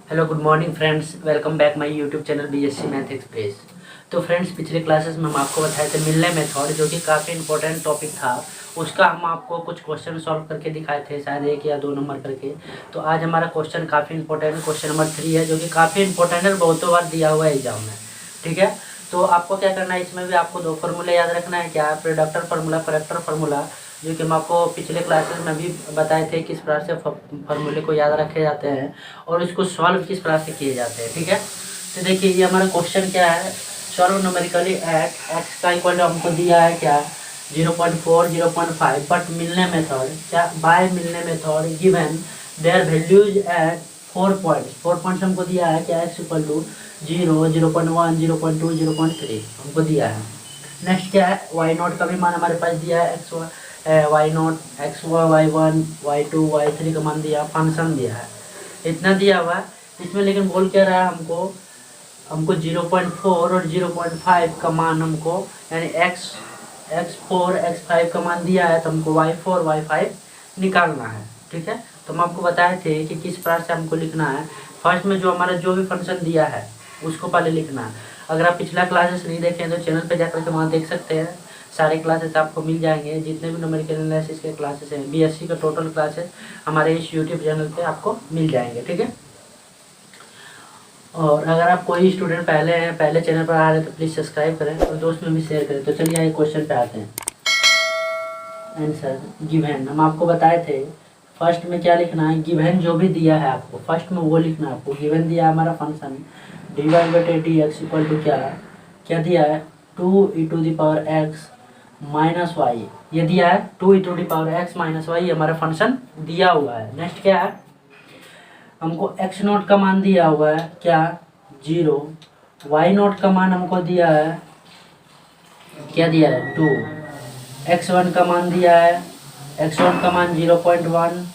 Hello good morning friends, welcome back my YouTube channel BSc math express. तो friends, पिछले classes में हम आपको बताए थे मिलने मेथड, जो कि काफ़ी इंपॉर्टेंट टॉपिक था। उसका हम आपको कुछ क्वेश्चन सॉल्व करके दिखाए थे, शायद 1 या 2 नंबर करके। तो आज हमारा क्वेश्चन काफ़ी इंपॉर्टेंट क्वेश्चन नंबर 3 है, जो कि काफ़ी इंपॉर्टेंट है, बहुतों बार दिया हुआ है एग्जाम में। ठीक है, तो आपको क्या करना है, इसमें भी आपको 2 फार्मूले याद रखना है। क्या है? प्रोडक्टर फार्मूला, करेक्टर फार्मूला, जो कि हम आपको पिछले क्लासेस में भी बताए थे किस प्रकार से फार्मूले को याद रखे जाते हैं और इसको सॉल्व किस प्रकार से किए जाते हैं। ठीक है, तो देखिए ये हमारा क्वेश्चन क्या है, सॉल्व न्यूमेरिकली एट एक्स का इक्वल हमको दिया है क्या 0.4 0.5, बट मिलने मेथड क्या by Milne method given there values at 4 points हमको दिया है क्या एक्स इक्वल टू 0 0.1 0.2 0.3 हमको दिया है। नेक्स्ट क्या है, वाई नॉट का भी मान हमारे पास दिया है, x y naught x y 1 y 2 y 3 का मान दिया, फंक्शन दिया है, इतना दिया हुआ है इसमें। लेकिन बोल क्या रहा है हमको हमको 0.4 और 0.5 का मान हमको, यानी x4 x5 का मान दिया है, तो हमको y4 y5 निकालना है। ठीक है, तो हम आपको बताए थे कि किस प्रकार से हमको लिखना है। फर्स्ट में जो हमारा जो भी फंक्शन दिया है उसको पहले लिखना है। अगर आप पिछला क्लासेस नहीं देखें तो चैनल पे जाकर के वहाँ देख सकते हैं, सारे क्लासेस आपको मिल जाएंगे। जितने भी न्यूमेरिकल एनालिसिस के क्लासेस हैं, बीएससी का टोटल क्लासेस हमारे इस यूट्यूब चैनल पे आपको मिल जाएंगे। ठीक है, और अगर आप कोई स्टूडेंट पहले चैनल पर आ रहे हैं तो प्लीज़ सब्सक्राइब करें और दोस्त में भी शेयर करें। तो चलिए आइए क्वेश्चन पे आते हैं। आंसर गिवन हम आपको बताए थे, फर्स्ट में क्या लिखना है, गिवन जो भी दिया है आपको फर्स्ट में वो लिखना है। आपको गिवन दिया है हमारा फंक्शन dy/dx इक्वल टू क्या क्या दिया है 2e⁻x माइनस वाई, ये दिया है 2e⁻x माइनस वाई, हमारा फंक्शन दिया हुआ है। नेक्स्ट क्या है, हमको एक्स नोट का मान दिया हुआ है क्या 0, वाई नोट का मान हमको दिया है क्या दिया है 2, x1 का मान दिया है, x1 का मान 0.1,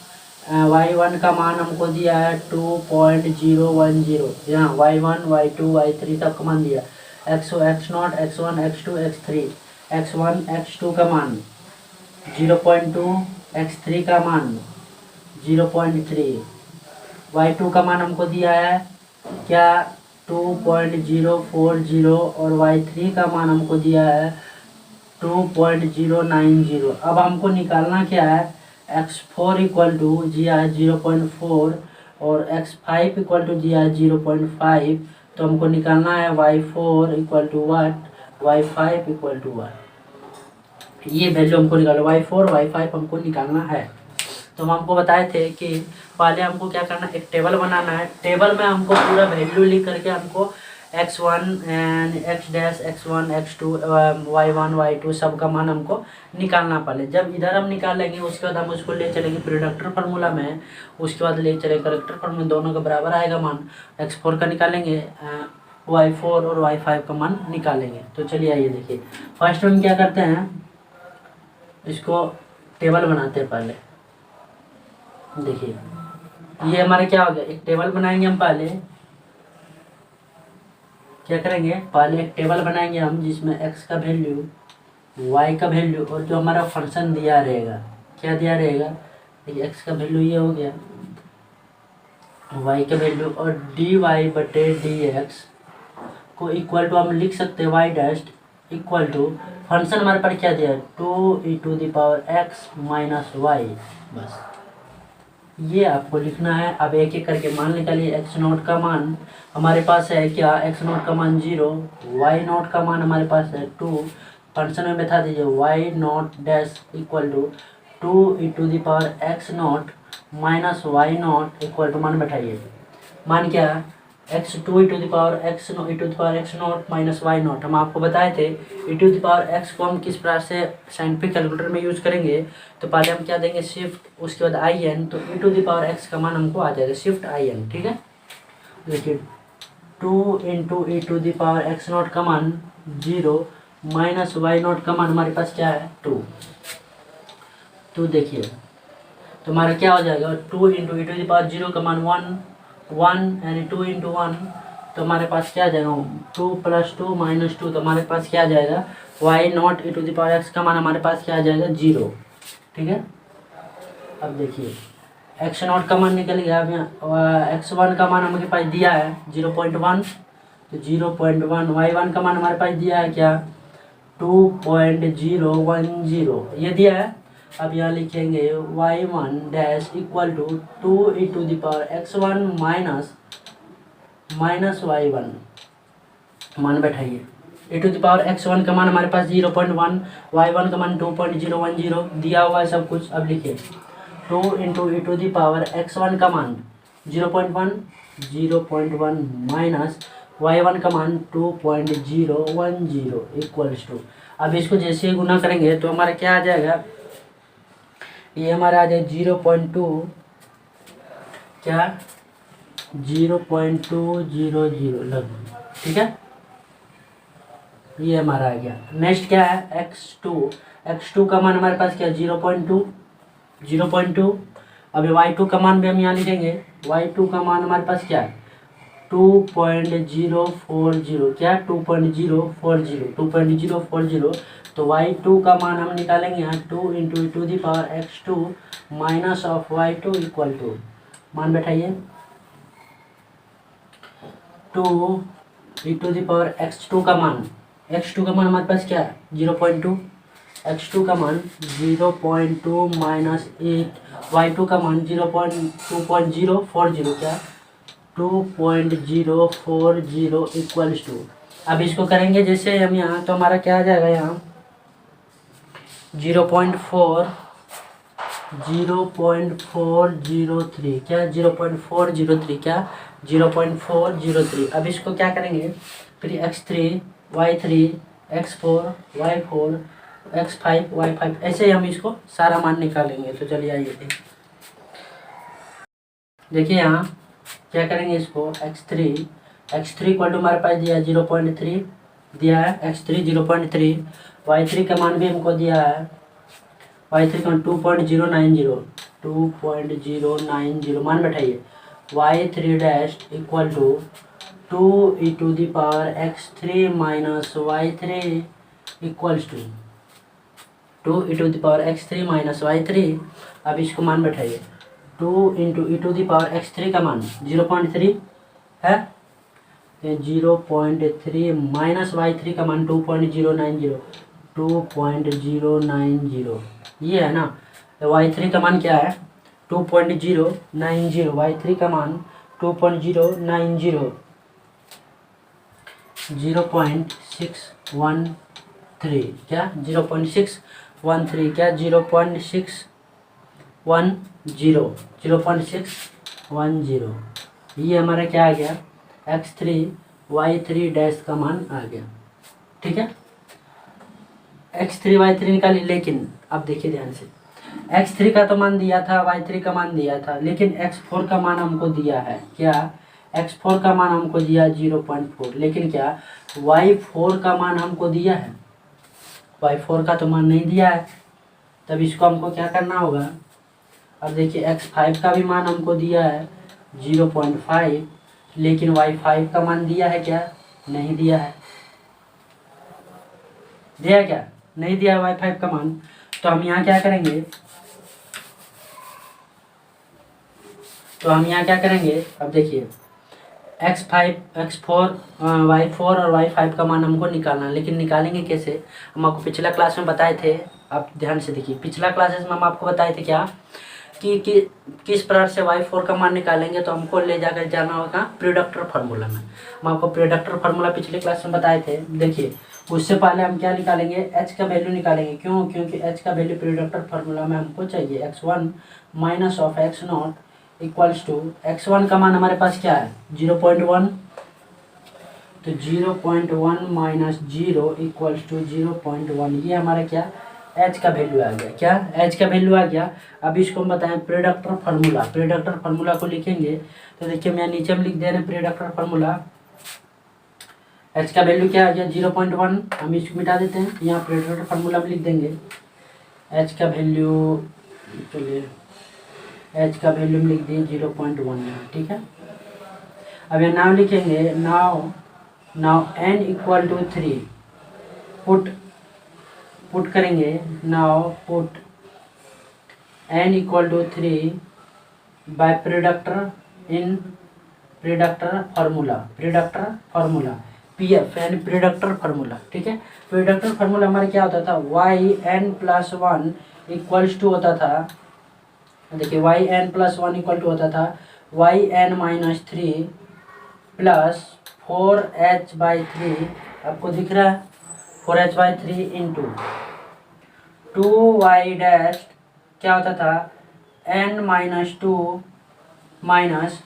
y1 का मान हमको दिया है 2.010, यहाँ y1 y2 y3 तक का मान दिया, x0 x1 x2 x3, x1 x2 का मान 0.2, x3 का मान 0.3, y2 का मान हमको दिया है क्या 2.040 और y3 का मान हमको दिया है 2.090। अब हमको निकालना क्या है, x4 इक्वल टू जी है 0.4 और x5 इक्वल टू जी है 0.5। तो हमको निकालना है y4 equal to what, y5 equal to what, ये वैल्यू हमको निकालो, y4 y5 हमको निकालना है। तो हम आपको बताए थे कि पहले हमको क्या करना है, एक टेबल बनाना है। टेबल में हमको पूरा वैल्यू लिख करके हमको x1 and x dash x1 x2 y1 y2 सब का मान हमको निकालना पड़े। जब इधर हम निकाल लेंगे उसके बाद हम उसको ले चलेंगे प्रोडक्टर फार्मूला में, उसके बाद ले चलेंगे करेक्टर फार्मूला, दोनों के बराबर आएगा मान, x4 का निकालेंगे, y4 और y5 का मान निकालेंगे। तो चलिए आइए देखिए, फर्स्ट हम क्या करते हैं, इसको टेबल बनाते हैं पहले। देखिए ये हमारा क्या हो गया, एक टेबल बनाएंगे हम। पहले क्या करेंगे, पहले एक टेबल बनाएंगे हम जिसमें x का वैल्यू, y का वैल्यू और जो हमारा फंक्शन दिया रहेगा, क्या दिया रहेगा, देखिए x का वैल्यू ये हो गया, y का वैल्यू, और dy/dx को इक्वल टू हम लिख सकते हैं y dash equal to function हमारे पास क्या दिया है 2e⁻x माइनस वाई, बस ये आपको लिखना है। अब एक एक करके मान निकालिए। एक्स नोट का मान हमारे पास है क्या, एक्स नोट का मान 0, वाई नोट का मान हमारे पास है 2, फंक्शन में बैठा दीजिए y naught dash equal to 2e⁻x naught minus y naught equal to मान बैठाइए, मान क्या है x 2e⁻x naught minus y naught. हम आपको बताए थे e⁻x को हम किस प्रकार से साइंटिफिक कैलकुलेटर में यूज़ करेंगे। तो पहले हम क्या देंगे शिफ्ट, उसके बाद in, तो e⁻x का मान हमको आ जाएगा शिफ्ट in। ठीक है, देखिए 2 इंटू e⁻x नोट का मान 0 माइनस वाई नोट का मान हमारे पास क्या है 2। तो देखिए तो हमारा क्या हो जाएगा 2 इंटू e⁻0 का मान 1 यानी 2 इंटू 1, तो हमारे पास क्या आ जाएगा 2 + 2 - 2, तो हमारे पास क्या आ जाएगा वाई नॉट e⁻x का मान हमारे पास क्या आ जाएगा 0। ठीक है, अब देखिए एक्स नॉट का मान निकल गया। अब यहाँ एक्स वन का मान हमारे पास दिया है 0.1, तो 0.1। वाई वन का मान हमारे पास दिया है क्या 2.010 ये दिया है। अब यहाँ लिखेंगे y one dash equal to 2 e⁻x1 minus y one मान बैठाइए। e⁻x1 का मान हमारे पास 0.1, वाई वन का मान 2.010 दिया हुआ है सब कुछ। अब लिखिए 2 × e⁻x1 का मान 0.1 माइनस वाई वन का मान 2.010 इक्वल्स टू। अब इसको जैसे ही गुना करेंगे तो हमारा क्या आ जाएगा, ये हमारा आ जाएगा 0.2 क्या 0.200 लगभग, ठीक है। ये हमारा आ गया। नेक्स्ट क्या है x2 का मान हमारे पास क्या 0.2। अभी y2 का मान भी हम यहाँ लिखेंगे। y2 का मान हमारे पास क्या है 2.040 क्या 2.040 तो y2 का मान हम निकालेंगे यहाँ 2 × e⁻x2 minus of y2 equal to मान बैठाइए 2 e⁻x2 का मान x2 का मान हमारे पास क्या है 0.2, x2 का मान 0.2 माइनस 8, y2 का मान 2.040 क्या 2.040 इक्वल्स टू। अब इसको करेंगे जैसे हम यहाँ, तो हमारा क्या आ जाएगा यहाँ 0.403 क्या 0.403 क्या 0.403। अब इसको क्या करेंगे फिर x3 y3 x4 y4 x5 y5 ऐसे ही हम इसको सारा मान निकालेंगे। तो चलिए आइए देखिए यहाँ क्या करेंगे इसको x3 इक्वल टू हमारे पास दिया है 0.3 दिया है x3 0.3, y3 का मान भी हमको दिया है y3 का 2.090 मान बैठाइए y3 dash equal to 2 e⁻x3 minus y3 equals to 2 e⁻x3 minus y3। अब इसको मान बैठाइए 2 × e⁻x3 का मान 0.3 है 0.3 माइनस y3 का मान 2.090 ये है ना। y3 का मान क्या है 2.090 y3 का मान 2.090 0.613 क्या 0.613 क्या 0.610 ये हमारा क्या आ गया x3 y3 डैश का मान आ गया, ठीक है। x3 y3 निकाली, लेकिन अब देखिए ध्यान से x3 का तो मान दिया था y3 का मान दिया था, लेकिन x4 का मान हमको दिया है क्या x4 का मान हमको दिया 0.4, लेकिन क्या y4 का मान हमको दिया है y4 का तो मान नहीं दिया है। तब इसको हमको क्या करना होगा, अब देखिए x5 का भी मान हमको दिया है 0.5, लेकिन y5 का मान दिया है क्या नहीं दिया है, दिया क्या नहीं दिया है y5 का मान। तो हम यहाँ क्या करेंगे, अब देखिए x5 x4 y4 और y5 का मान हमको निकालना है, लेकिन निकालेंगे कैसे हम आपको पिछला क्लास में बताए थे। आप ध्यान से देखिए पिछला क्लासेस में हम आपको बताए थे क्या कि किस प्रकार से y4 का मान निकालेंगे। तो हमको ले जाकर जाना होगा प्रोडक्टर फार्मूला में। हम आपको प्रोडक्टर फार्मूला पिछले क्लास में बताए थे। देखिए उससे पहले हम क्या निकालेंगे h का वैल्यू निकालेंगे, क्योंकि h का वैल्यू प्रोडक्टर फार्मूला में हमको चाहिए x1 minus of x0 equals to x1 का मान हमारे पास क्या है 0.1, तो 0.1 माइनस 0 इक्वल्स टू 0.1 ये हमारा क्या h का वैल्यू आ गया, क्या h का वैल्यू आ गया। अब इसको हम बताएं प्रोडक्टर फार्मूला को लिखेंगे। तो देखिए मैं नीचे में लिख दे रहे हैं प्रोडक्टर फार्मूला, h का वैल्यू क्या आ गया 0.1, हम इसको मिटा देते हैं, यहाँ प्रोडक्टर फार्मूला में लिख देंगे h का वैल्यू, चलिए h का वैल्यू में लिख दिए 0.1 यहाँ, ठीक है। अब यहाँ नाम लिखेंगे now n equal to 3 put करेंगे, now put n equal to 3 by predictor in predictor formula P F predictor formula. ठीक है, प्रोडक्टर फार्मूला हमारे क्या होता था, y n plus one equals to होता था, देखिए y n plus one equal to होता था y n minus three plus 4h/3, आपको दिख रहा है 4h/3 इंटू 2y डैश क्या होता था n-2 minus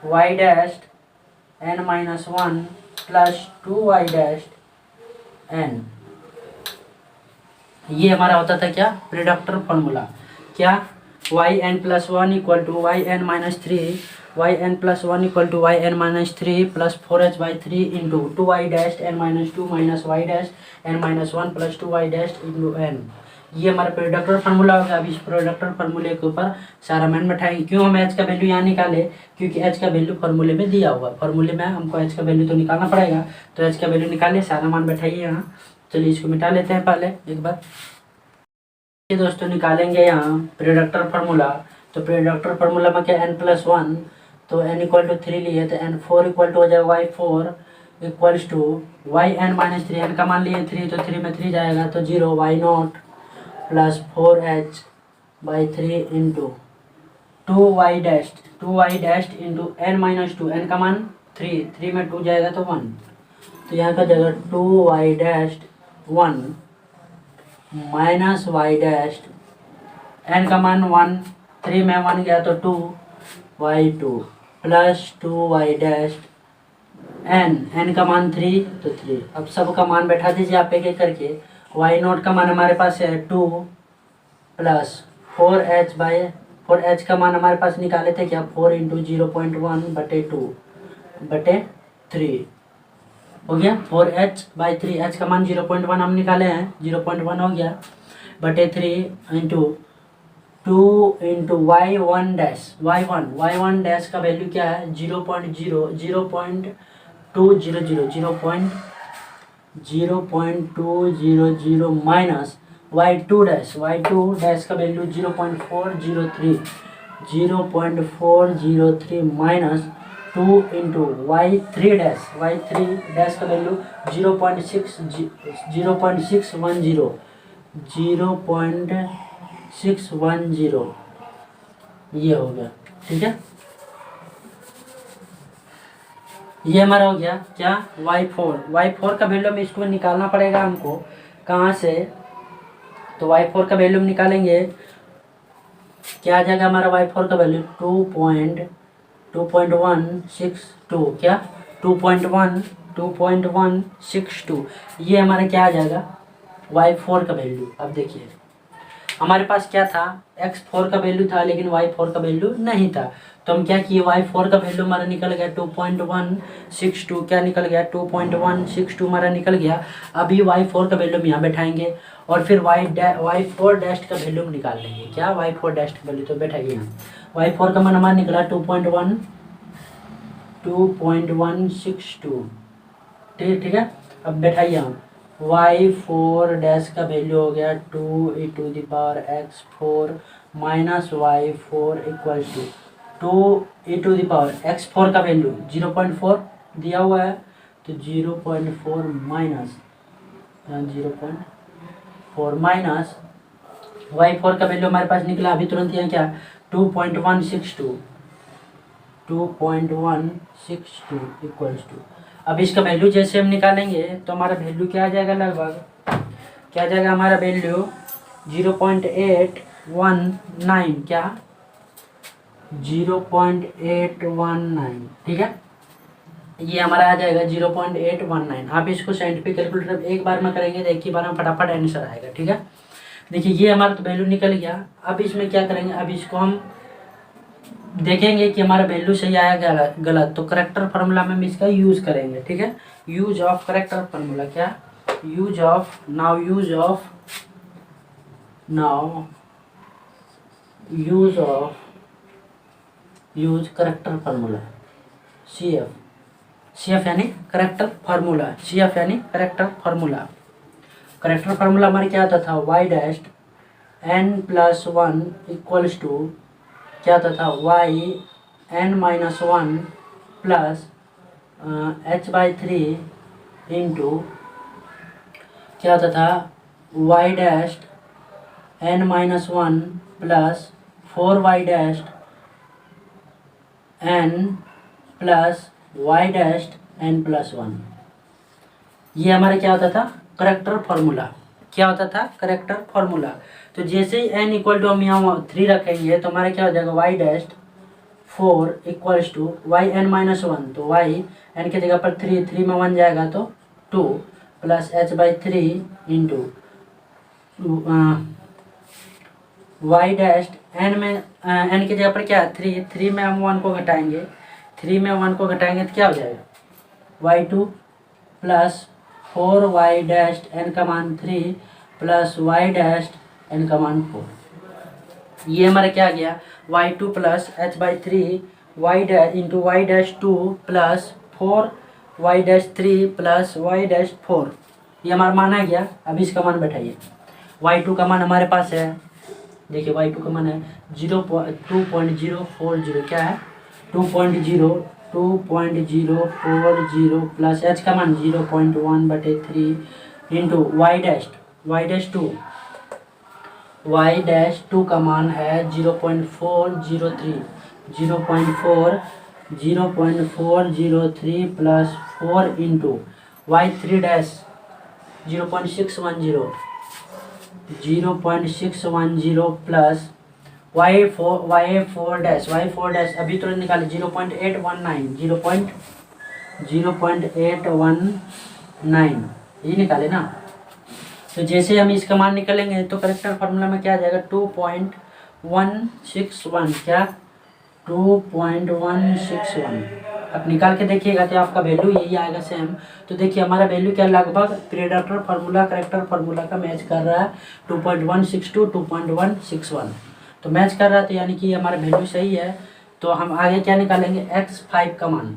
y dash n-1 plus 2y dash n। ये हमारा होता था क्या, प्रोडक्टर फार्मूला। क्या, y n plus one equal to y n minus three, y n plus one equal to y n minus three plus 4h/3 into 2y dash n-2 minus y dash n-1 plus 2y dash into n। ये हमारा प्रोडक्टर formula होगा। अब इस प्रोडक्टर फार्मूले के ऊपर सारा मान बैठाएंगे। क्यों हम एच का वैल्यू यहाँ निकाले, क्योंकि एच का वैल्यू फार्मूले में दिया हुआ है, फार्मूले में हमको एच का वैल्यू तो निकालना पड़ेगा, तो एच का वैल्यू निकाले, सारा मान बैठाइए यहाँ। चलिए इसको मिटा लेते हैं पहले एक बार। ये दोस्तों निकालेंगे यहाँ प्रोडक्टर फार्मूला, तो प्रोडक्टर फार्मूला में क्या n+1, तो n इक्वल टू 3 लिए तो n4 इक्वल टू हो जाएगा y4 equals to y n minus three, n का मान लिए 3 तो 3 में 3 जाएगा तो 0 y0 plus 4h/3 into 2y dash into n-2, n का मान 3 में 2 जाएगा तो 1, तो यहाँ का जाएगा 2y dash 1 minus y dash n का मान 1, 3 में 1 गया तो 2y2 plus 2y dash n का मान 3 तो 3। अब सब का मान बैठा दीजिए आप एक एक करके। y0 का मान हमारे पास है 2 प्लस 4h का मान हमारे पास निकाले थे क्या, 4 इंटू 0.1/2/3 हो गया 4h/3, एच का मान 0.1 हम निकाले हैं, 0.1 हो गया बटे 3 इंटू 2 इंटू y1 डैश का वैल्यू क्या है 0.200 माइनस y2 डैश का value 0.403 minus 2 into y3 dash का वैल्यू 0.610 ये हो गया। ठीक है, ये हमारा हो गया क्या, y4 का वैल्यू में इसको निकालना पड़ेगा हमको, कहाँ से, तो y4 का वैल्यू निकालेंगे, क्या आ जाएगा हमारा y4 का वैल्यू 2.162, क्या 2.162, ये हमारा क्या आ जाएगा y4 का वैल्यू। अब देखिए हमारे पास क्या था, x4 का वैल्यू था लेकिन y4 का वैल्यू नहीं था, तो हम क्या किए, y4 का वैल्यू हमारा निकल गया 2.162, क्या निकल गया 2.162 हमारा निकल गया। अभी y4 का वैल्यू हम यहाँ बैठाएंगे और फिर y4 डैश का वैल्यू निकाल लेंगे, क्या y4 डैश का वैल्यू, तो बैठाइए यहाँ y4 का मान हमारा निकला 2.162। ठीक है, अब बैठाइए हम y4 डैश का वैल्यू हो गया 2e⁻x4 minus y4 equal to 2e⁻x4 का वैल्यू 0.4 दिया हुआ है, तो 0.4 माइनस 0.4 माइनस y4 का वैल्यू हमारे पास निकला अभी तुरंत यहाँ क्या 2.162 इक्वल्स टू। अब इसका वैल्यू जैसे हम निकालेंगे तो हमारा वैल्यू क्या आ जाएगा, लगभग क्या आ जाएगा हमारा वैल्यू 0.819, क्या 0.819। ठीक है, ये हमारा आ जाएगा 0.819। आप इसको साइंटिफिक कैलकुलेटर एक बार में करेंगे तो एक ही बार में फटाफट आंसर आएगा। ठीक है, देखिए ये हमारा तो वैल्यू निकल गया। अब इसमें क्या करेंगे, अब इसको हम देखेंगे कि हमारा वैल्यू सही आया क्या गलत, तो करेक्टर फार्मूला में हम इसका यूज़ करेंगे। ठीक है, यूज ऑफ करेक्टर फार्मूला, क्या यूज करेक्टर फार्मूला CF यानी करेक्टर फार्मूला, CF यानी करेक्टर फार्मूला। करेक्टर फार्मूला हमारे क्या आता था, y dash n+1 equals to क्या होता था yn-1 प्लस h/3 इंटू क्या होता था y-n-1 plus 4y-n plus y-n+1। ये हमारा क्या होता था करेक्टर फार्मूला। क्या होता था करेक्टर फार्मूला। तो जैसे ही n इक्वल टू हम यहाँ 3 रखेंगे तो हमारा क्या हो जाएगा y-4 इक्वल्स टू yn-1 तो y n के जगह पर 3 में 1 जाएगा तो 2 प्लस h/3 इंटू y-n में n की जगह पर क्या है 3 में हम 1 को घटाएंगे 3 में 1 को घटाएंगे तो क्या हो जाएगा y2 प्लस 4y-n का मान 3 प्लस y-n का मान 4। ये हमारा क्या आ गया y2 plus h/3 into y-2 plus 4y-3 plus y-4। ये हमारा मान आ गया। अब इसका मान बैठाइए। y2 का मान हमारे पास है, देखिए y2 का मान है 2.040 क्या है 2.040 प्लस h का मान 0.1/3 इंटू y-2 का मान है 0.403 plus 4 into y3 dash 0.610 plus y4 dash अभी तुरंत निकाले 0.819 ये निकाले ना। तो जैसे हम इसका मान निकालेंगे तो करेक्टर फार्मूला में क्या आ जाएगा 2.161 क्या 2.161। अब निकाल के देखिएगा तो आपका वैल्यू यही आएगा सेम। तो देखिए हमारा वैल्यू क्या लगभग प्रेडेटर फार्मूला करेक्टर फार्मूला का मैच कर रहा है 2.162 2.161 तो मैच कर रहा है। तो यानी कि हमारा वैल्यू सही है। तो हम आगे क्या निकालेंगे x5 का मान।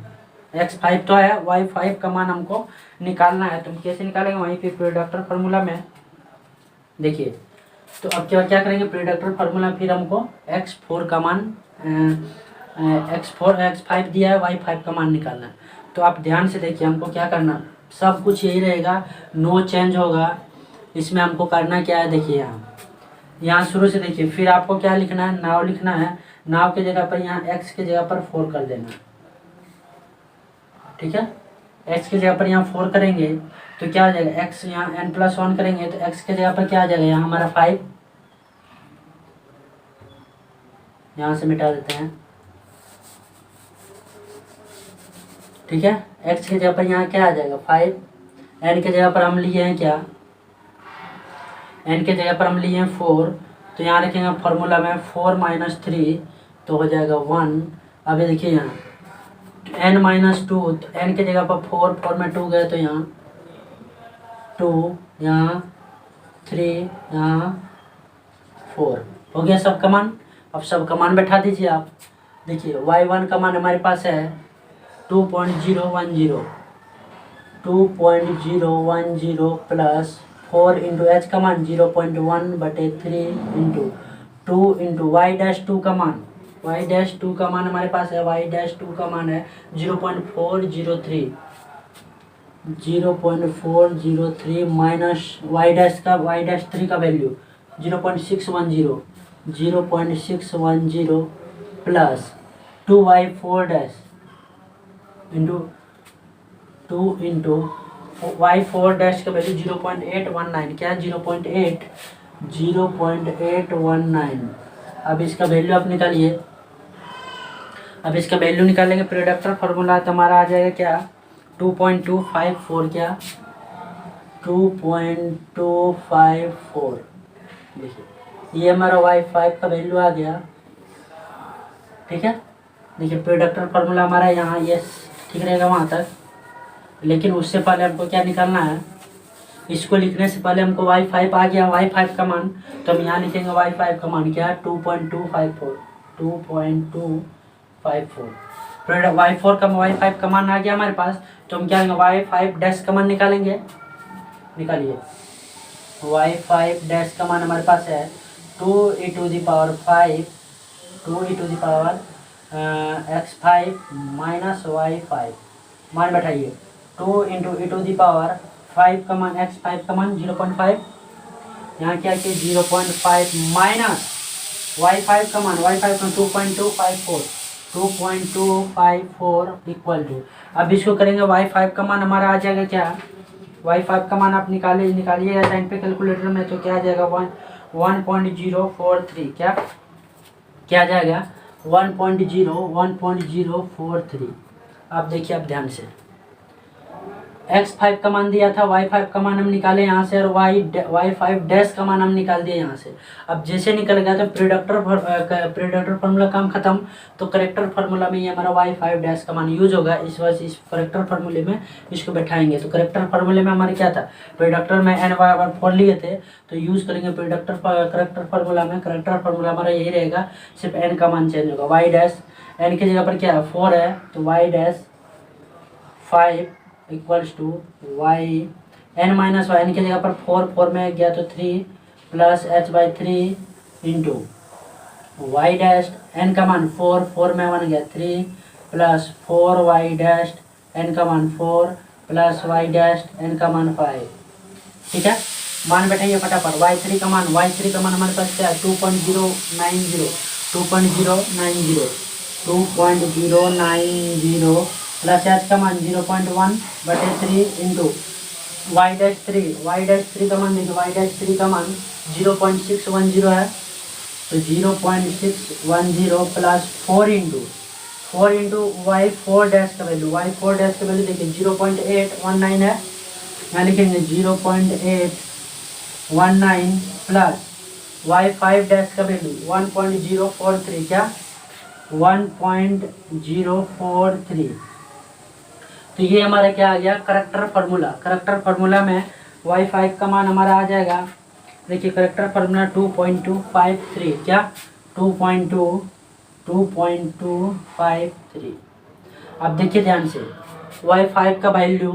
x5 तो है y5 का मान हमको निकालना है। तो हम कैसे निकालेंगे वहीं पे प्रेडेटर फार्मूला में देखिए। तो अब क्या करेंगे प्रेडेटर फार्मूला फिर हमको x4 का मान x5 दिया है y5 का मान निकालना है। तो आप ध्यान से देखिए हमको क्या करना सब कुछ यही रहेगा नो चेंज होगा। इसमें हमको करना क्या है देखिए यहाँ शुरू से देखिए फिर आपको क्या लिखना है नाव लिखना है। नाव के जगह पर यहाँ x के जगह पर 4 कर देना ठीक है। x की जगह पर यहाँ 4 करेंगे तो क्या आ जाएगा x यहाँ n+1 करेंगे तो x के जगह पर क्या आ जाएगा यहाँ हमारा 5 यहाँ से मिटा देते हैं ठीक है। x की जगह पर यहाँ क्या आ जाएगा 5 n के जगह पर हम लिए हैं क्या n के जगह पर हम लिए हैं 4 तो यहाँ रखेंगे फार्मूला में 4 - 3 तो हो जाएगा 1। अभी देखिए यहाँ n-2 तो n के जगह पर 4 में 2 गए तो यहाँ 2 यहाँ 3 यहाँ 4 हो गया सब का मान। अब सब का मान बैठा दीजिए आप। देखिए y1 का मान हमारे पास है 2.010 प्लस 4 इंटू h का मान 0.1/3 इंटू 2 इंटू y-2 का मान y-2 का मान हमारे पास है y-2 का मान है 0.403 माइनस y-3 का value 0.610 plus 2y4 into 2 into y4 का वैल्यू 0.819 क्या है 0.819। अब इसका वैल्यू आप निकालिए। अब इसका वैल्यू निकालेंगे प्रोडक्टर फार्मूला तो हमारा आ जाएगा क्या 2.254 क्या 2.254। देखिए ये हमारा y5 का वैल्यू आ गया ठीक है। देखिए प्रोडक्टर फार्मूला हमारा यहाँ ये ठीक रहेगा वहाँ तक, लेकिन उससे पहले हमको क्या निकालना है इसको लिखने से पहले हमको y5 आ गया y5 का मान। तो हम यहाँ लिखेंगे y5 का मान क्या है 2.254 y4 का y5 का मान आ गया हमारे पास। तो हम क्या करेंगे y5 डैश का मान निकालेंगे। निकालिए y5 डैश का मान हमारे पास है 2e⁵ 2e⁵ x5 minus y5 मान बैठाइए। 2 × e⁵ का मान x5 का मान 0.5, यहाँ क्या कि 0.5 माइनस y5 का मान 2.254 इक्वल टू, अब इसको करेंगे y5 का मान हमारा आ जाएगा क्या, y5 का मान आप निकालिए साइन पे कैलकुलेटर में, तो क्या आ जाएगा 1.043, क्या आ जाएगा 1.043। अब देखिए, अब ध्यान से x5 का मान दिया था, y5 का मान हम निकाले यहाँ से, और y5 डैश का मान हम निकाल दिए यहाँ से। अब जैसे निकल गया तो प्रेडेक्टर फार्मूला काम खत्म, तो करेक्टर फार्मूला में ये हमारा y5 डैश का मान यूज होगा। इस वजह से इस करेक्टर फार्मूले में इसको बैठाएंगे। तो करेक्टर फार्मूले में हमारे क्या था, प्रेडेक्टर में n/4 लिए थे, तो यूज करेंगे करेक्टर फार्मूला में। करेक्टर फार्मूला हमारा यही रहेगा, सिर्फ n का मान चेंज होगा। y डैश n की जगह पर क्या है 4 है, तो y dash 5 equals to y n-y, n की जगह पर 4 में गया तो 3 plus h/3 into y dash n का मान 4 में 1 गया 3 प्लस 4y डैश n का मान 4 प्लस y डैश n का मान 5। ठीक है, मान बैठाइए फटाफट। y3 का मान हमारे पास क्या है 2.090 प्लस h का मान 0.1/3 इंटू y डैश 3 का मान देखिए, y डैश 3 का मान 0.610 है, तो 0.610 प्लस 4 इंटू y4 डैश का वैल्यू, देखिए 0.819 है, यहाँ लिखेंगे 0.819 प्लस y5 डैश का वैल्यू 1.043, क्या 1.043। तो ये हमारा क्या आ गया करेक्टर फार्मूला में y5 का मान हमारा आ जाएगा। देखिए करेक्टर फार्मूला 2.253, क्या 2.253। अब देखिए ध्यान से, y5 का वैल्यू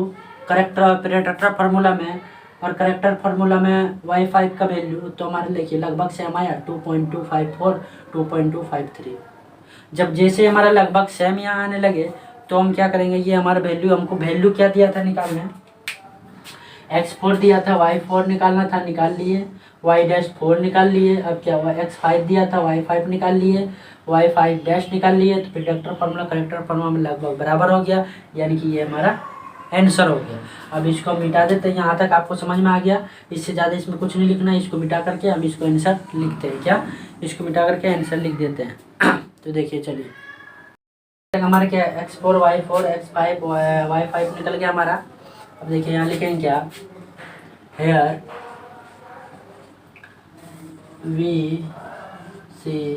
प्रेडेक्टर फार्मूला में और करेक्टर फार्मूला में y5 का वैल्यू तो हमारे देखिए लगभग सेम आया 2.254 2.253। जब जैसे हमारा लगभग सेम यहाँ आने लगे तो हम क्या करेंगे, ये हमारा हमको वैल्यू क्या दिया था निकालने, x4 दिया था, y4 निकालना था, निकाल लिए, y डैश 4 निकाल लिए। अब क्या हुआ, x5 दिया था, y5 निकाल लिए, y5 डैश निकाल लिए, तो प्रेडेक्टर फार्मूला करेक्टर फार्मूला में लगभग बराबर हो गया, यानी कि ये हमारा आंसर हो गया। अब इसको हम मिटा देते हैं, यहाँ तक आपको समझ में आ गया, इससे ज़्यादा इसमें कुछ नहीं लिखना है। इसको मिटा करके हम इसको आंसर लिखते हैं, क्या इसको मिटा करके आंसर लिख देते हैं। तो देखिए चलिए, हमारा क्या x4 y4 x5 y5 निकल गया हमारा। अब देखिए यहाँ लिखेंगे क्या, here we see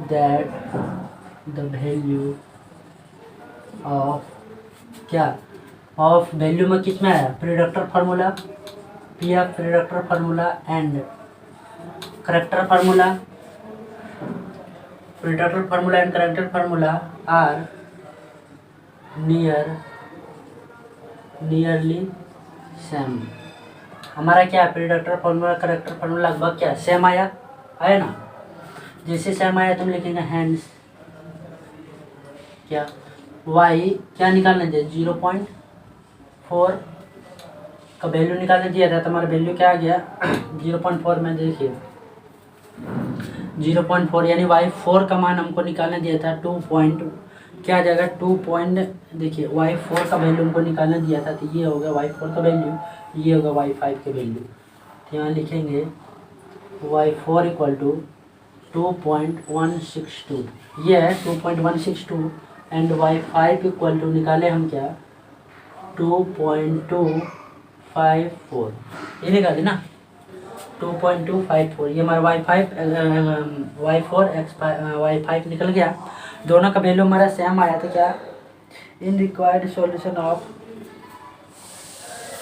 that the value of, क्या ऑफ वैल्यू में किस में है predictor formula, PF predictor formula and corrector formula, predictor formula and corrector formula are nearly same. हमारा क्या है प्रेडेक्टर फार्मूला करेक्टर फार्मूला लगभग क्या सेम आया ना। जैसे सेम आया तुम लिखेंगे हैंड्स क्या y क्या निकालना चाहिए 0.4 का वैल्यू निकालने दिया था, तो हमारा वैल्यू क्या आ गया 0.4 में देखिए 0.4, यानी y4 का मान हमको निकालने दिया था 2 क्या आ जाएगा 2 देखिए y4 का वैल्यू हमको निकालने दिया था, तो ये होगा y4 का वैल्यू, ये होगा y5 के वैल्यू। तो यहाँ लिखेंगे y4 इक्वल टू 2.162, ये है 2.162 एंड y5 इक्वल टू निकाले हम क्या 2.254, ये निकाले ना 2.254, ये हमारा y5 निकल गया। दोनों का वैल्यू हमारा सेम आया, तो क्या इन रिक्वायर्ड सॉल्यूशन ऑफ,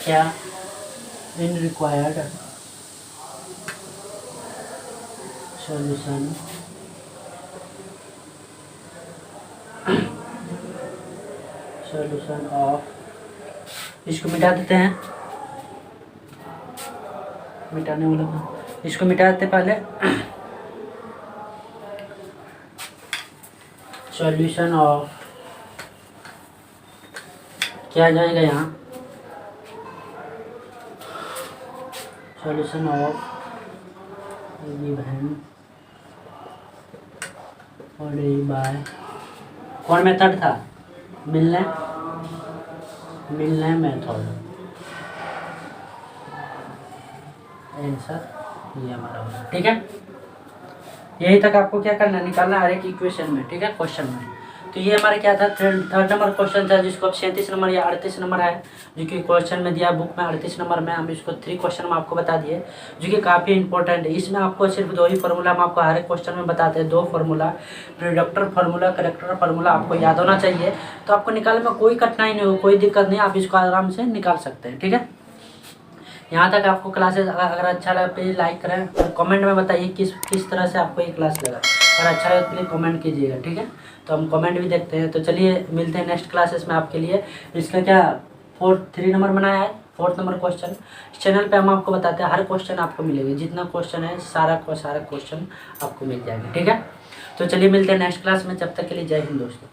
क्या इन रिक्वायर्ड सॉल्यूशन ऑफ, इसको मिटा देते हैं, मिटाने वाला था, इसको मिटाते पहले। सॉल्यूशन ऑफ क्या जाएगा यहाँ, सॉल्यूशन ऑफ गिवन और बाय कौन मेथड था, मिलने मेथड। आंसर ये हमारा होगा। ठीक है, यही तक आपको क्या करना है, निकालना हर एक इक्वेशन में। ठीक है, क्वेश्चन में। तो ये हमारे क्या था, थर्ड नंबर क्वेश्चन था, जिसको अब 37 नंबर या 38 नंबर है, जो कि क्वेश्चन में दिया बुक में 38 नंबर में। हम इसको 3 क्वेश्चन में आपको बता दिए, जो कि काफ़ी इंपॉर्टेंट है। इसमें आपको सिर्फ 2 ही फार्मूला हम आपको हर एक क्वेश्चन में बताते हैं, 2 फार्मूला, प्रोडक्टर फार्मूला, करेक्टर फार्मूला आपको याद होना चाहिए। तो आपको निकालने में कोई कठिनाई नहीं हो, कोई दिक्कत नहीं, आप इसको आराम से निकाल सकते हैं। ठीक है, यहाँ तक आपको क्लासेस अगर अच्छा लगा प्लीज़ लाइक करें और कमेंट में बताइए किस तरह से आपको ये क्लास लगा। अगर अच्छा लगे प्लीज़ कमेंट कीजिएगा। ठीक है, तो हम कमेंट भी देखते हैं। तो चलिए मिलते हैं नेक्स्ट क्लासेस में आपके लिए। इसका क्या 3 नंबर बनाया है, 4th नंबर क्वेश्चन। इस चैनल पे हम आपको बताते हैं, हर क्वेश्चन आपको मिलेगा, जितना क्वेश्चन है सारा क्वेश्चन आपको मिल जाएगा। ठीक है, तो चलिए मिलते हैं नेक्स्ट क्लास में, जब तक के लिए जय हिंद दोस्तों।